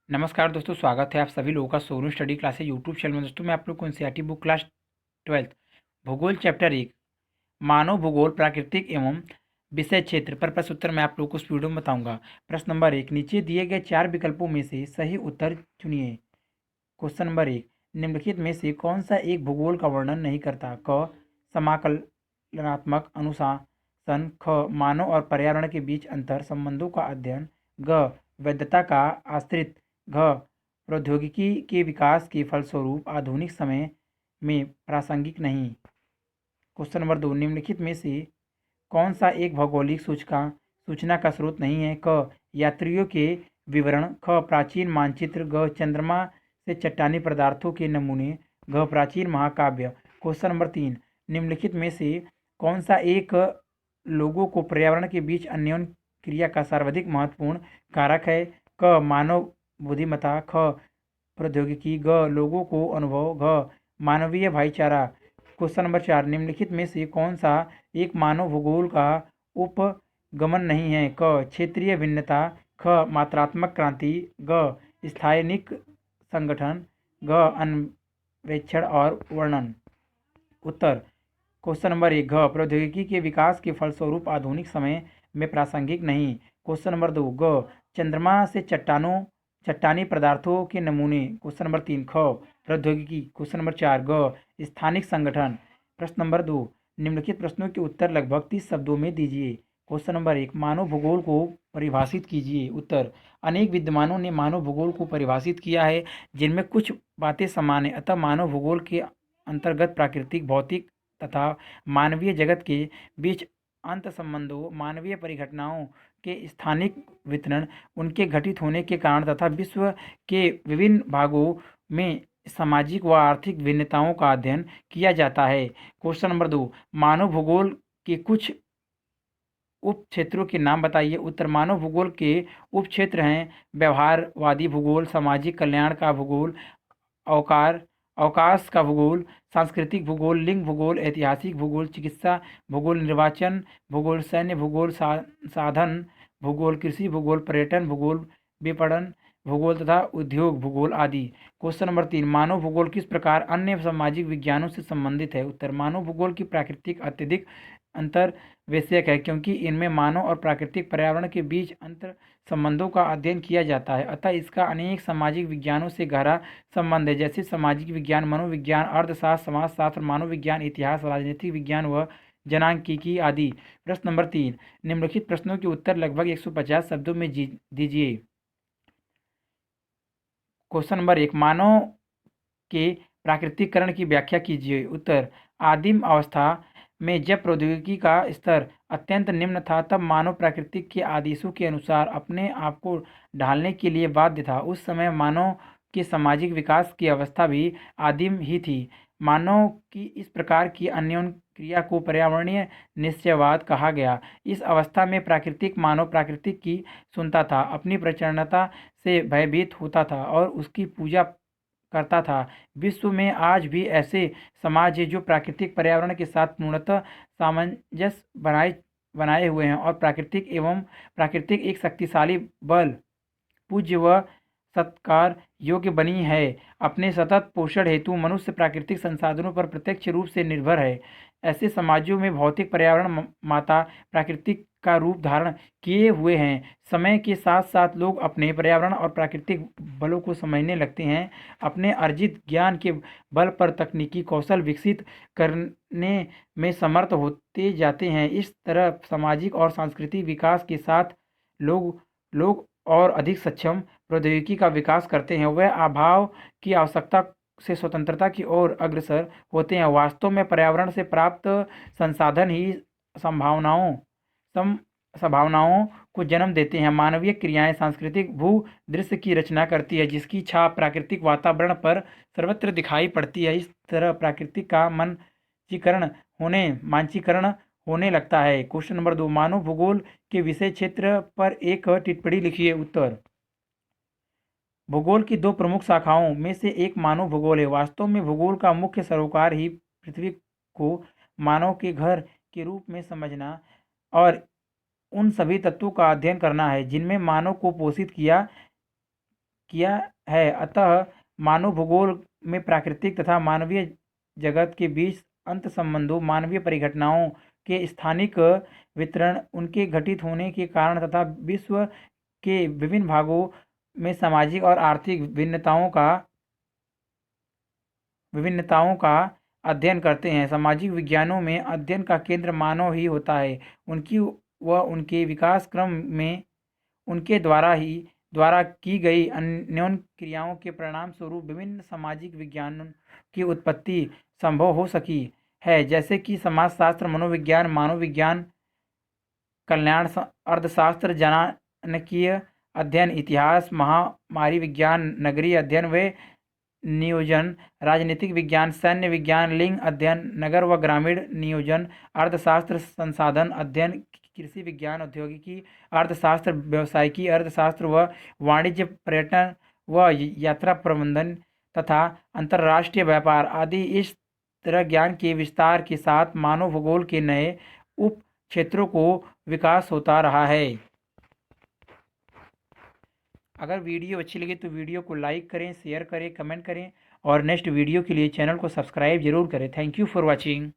नमस्कार दोस्तों, स्वागत है आप सभी लोगों का Sonu study classes YouTube channel में। दोस्तों मैं आप लोग को एनसीईआरटी बुक क्लास 12 भूगोल चैप्टर 1 मानव भूगोल प्राकृतिक एवं विषय क्षेत्र पर प्रश्न उत्तर मैं आप लोगों को इस वीडियो में बताऊंगा। प्रश्न नंबर 1, नीचे दिए गए 4 विकल्पों में से सही उत्तर चुनिए। क्वेश्चन नंबर 1, निम्नलिखित में से कौन सा एक भूगोल का वर्णन नहीं करता? क समाकलनात्मक अनुशासन, ख मानव और पर्यावरण के बीच अंतर संबंधों का अध्ययन, ग वैधता का आश्रित, घ प्रौद्योगिकी के विकास के फलस्वरूप आधुनिक समय में प्रासंगिक नहीं। क्वेश्चन नंबर 2, निम्नलिखित में से कौन सा एक भौगोलिक सूचना का स्रोत नहीं है? क यात्रियों के विवरण, ख प्राचीन मानचित्र, ग चंद्रमा से चट्टानी पदार्थों के नमूने, घ प्राचीन महाकाव्य। क्वेश्चन नंबर 3, निम्नलिखित में से कौन सा एक लोगों को पर्यावरण के बीच अन्योन्य क्रिया का सर्वाधिक महत्वपूर्ण कारक है? क मानव बुद्धिमत्ता, ख प्रौद्योगिकी, ग लोगों को अनुभव, घ मानवीय भाईचारा। क्वेश्चन नंबर 4, निम्नलिखित में से कौन सा एक मानव भूगोल का उपगमन नहीं है? क क्षेत्रीय भिन्नता, ख मात्रात्मक क्रांति, ग स्थानिक संगठन, घ अन्वेषण और वर्णन। उत्तर, क्वेश्चन नंबर 1 घ प्रौद्योगिकी के विकास के फलस्वरूप आधुनिक समय में प्रासंगिक नहीं। क्वेश्चन नंबर 2 ग चंद्रमा से चट्टानी पदार्थों के नमूने। क्वेश्चन नंबर 3 ख प्रौद्योगिकी। क्वेश्चन नंबर 4 ग स्थानिक संगठन। प्रश्न नंबर 2, निम्नलिखित प्रश्नों के उत्तर लगभग 30 शब्दों में दीजिए। क्वेश्चन नंबर 1, मानव भूगोल को परिभाषित कीजिए। उत्तर, अनेक विद्वानों ने मानव भूगोल को परिभाषित किया है, जिनमें कुछ बातें समान हैं। अतः मानव भूगोल के अंतर्गत प्राकृतिक, भौतिक तथा मानवीय जगत के बीच अंत संबंधों, मानवीय परिघटनाओं के स्थानिक वितरण, उनके घटित होने के कारण तथा विश्व के विभिन्न भागों में सामाजिक व आर्थिक भिन्नताओं का अध्ययन किया जाता है। क्वेश्चन नंबर 2, मानव भूगोल के कुछ उप क्षेत्रों के नाम बताइए। उत्तर, मानव भूगोल के उप क्षेत्र हैं व्यवहारवादी भूगोल, सामाजिक कल्याण का भूगोल, अवकार अवकाश का भूगोल, सांस्कृतिक भूगोल, लिंग भूगोल, ऐतिहासिक भूगोल, चिकित्सा भूगोल, निर्वाचन भूगोल, सैन्य भूगोल, साधन भूगोल, कृषि भूगोल, पर्यटन भूगोल, विपणन भूगोल तथा उद्योग भूगोल आदि। क्वेश्चन नंबर 3, मानव भूगोल किस प्रकार अन्य सामाजिक विज्ञानों से संबंधित है? उत्तर, मानव भूगोल की प्राकृतिक अत्यधिक अंतर विषयक है, क्योंकि इनमें मानव और प्राकृतिक पर्यावरण के बीच अंतर संबंधों का अध्ययन किया जाता है। अतः इसका अनेक सामाजिक विज्ञानों से गहरा संबंध है, जैसे सामाजिक विज्ञान, मनोविज्ञान, अर्थशास्त्र, समाजशास्त्र, मानव विज्ञान, इतिहास, राजनीतिक विज्ञान व जनांकीकी आदि। प्रश्न नंबर 3, निम्नलिखित प्रश्नों के उत्तर लगभग 150 शब्दों में दीजिए। क्वेश्चन नंबर 1, मानव के प्राकृतिकरण की व्याख्या कीजिए। उत्तर, आदिम अवस्था में जब प्रौद्योगिकी का स्तर अत्यंत निम्न था, तब मानव प्रकृति के आदेशों के अनुसार अपने आप को ढालने के लिए बाध्य था। उस समय मानव के सामाजिक विकास की अवस्था भी आदिम ही थी। मानव की इस प्रकार की अन्योन्य क्रिया को पर्यावरणीय निश्चयवाद कहा गया। इस अवस्था में प्राकृतिक मानव प्रकृति की सुनता था, अपनी प्रचंडता से भयभीत होता था और उसकी पूजा करता था। विश्व में आज भी ऐसे समाज हैं जो प्राकृतिक पर्यावरण के साथ पूर्णतः सामंजस्य बनाए हुए हैं और प्राकृतिक एक शक्तिशाली बल, पूज्य व सत्कार योग्य बनी है। अपने सतत पोषण हेतु मनुष्य प्राकृतिक संसाधनों पर प्रत्यक्ष रूप से निर्भर है। ऐसे समाजों में भौतिक पर्यावरण माता प्राकृतिक का रूप धारण किए हुए हैं। समय के साथ साथ लोग अपने पर्यावरण और प्राकृतिक बलों को समझने लगते हैं। अपने अर्जित ज्ञान के बल पर तकनीकी कौशल विकसित करने में समर्थ होते जाते हैं। इस तरह सामाजिक और सांस्कृतिक विकास के साथ लोग और अधिक सक्षम प्रौद्योगिकी का विकास करते हैं। वह अभाव की आवश्यकता से स्वतंत्रता की ओर अग्रसर होते हैं। वास्तव में पर्यावरण से प्राप्त संसाधन ही संभावनाओं सम संभावनाओं को जन्म देते हैं। मानवीय क्रियाएं सांस्कृतिक भू दृश्य की रचना करती है, जिसकी छाप प्राकृतिक वातावरण पर सर्वत्र दिखाई पड़ती है। इस तरह प्राकृतिक का मानचीकरण होने लगता है। क्वेश्चन नंबर 2, मानव भूगोल के विषय क्षेत्र पर एक टिप्पणी लिखिए। उत्तर, भूगोल की दो प्रमुख शाखाओं में से एक मानव भूगोल है। वास्तव में भूगोल का मुख्य सरोकार ही पृथ्वी को मानव के घर के रूप में समझना और उन सभी तत्वों का अध्ययन करना है जिनमें मानव को पोषित किया है। अतः मानव भूगोल में प्राकृतिक तथा मानवीय जगत के बीच अंत संबंधों, मानवीय परिघटनाओं के स्थानिक वितरण, उनके घटित होने के कारण तथा विश्व के विभिन्न भागों में सामाजिक और आर्थिक विभिन्नताओं का अध्ययन करते हैं। सामाजिक विज्ञानों में अध्ययन का केंद्र मानव ही होता है। उनकी व उनके विकास क्रम में उनके द्वारा की गई अन्योन्य क्रियाओं के परिणाम स्वरूप विभिन्न सामाजिक विज्ञानों की उत्पत्ति संभव हो सकी है, जैसे कि समाजशास्त्र, मनोविज्ञान, मानव विज्ञान, कल्याण अर्थशास्त्र, जनसांख्यिकी अध्ययन, इतिहास, महामारी विज्ञान, नगरीय अध्ययन व नियोजन, राजनीतिक विज्ञान, सैन्य विज्ञान, लिंग अध्ययन, नगर व ग्रामीण नियोजन, अर्थशास्त्र, संसाधन अध्ययन, कृषि विज्ञान, औद्योगिकी अर्थशास्त्र, व्यावसायिकी अर्थशास्त्र व वाणिज्य, पर्यटन व यात्रा प्रबंधन तथा अंतर्राष्ट्रीय व्यापार आदि। इस तरह ज्ञान के विस्तार के साथ मानव भूगोल के नए उप क्षेत्रों को विकास होता रहा है। अगर वीडियो अच्छी लगी तो वीडियो को लाइक करें, शेयर करें, कमेंट करें और नेक्स्ट वीडियो के लिए चैनल को सब्सक्राइब जरूर करें। Thank you for watching.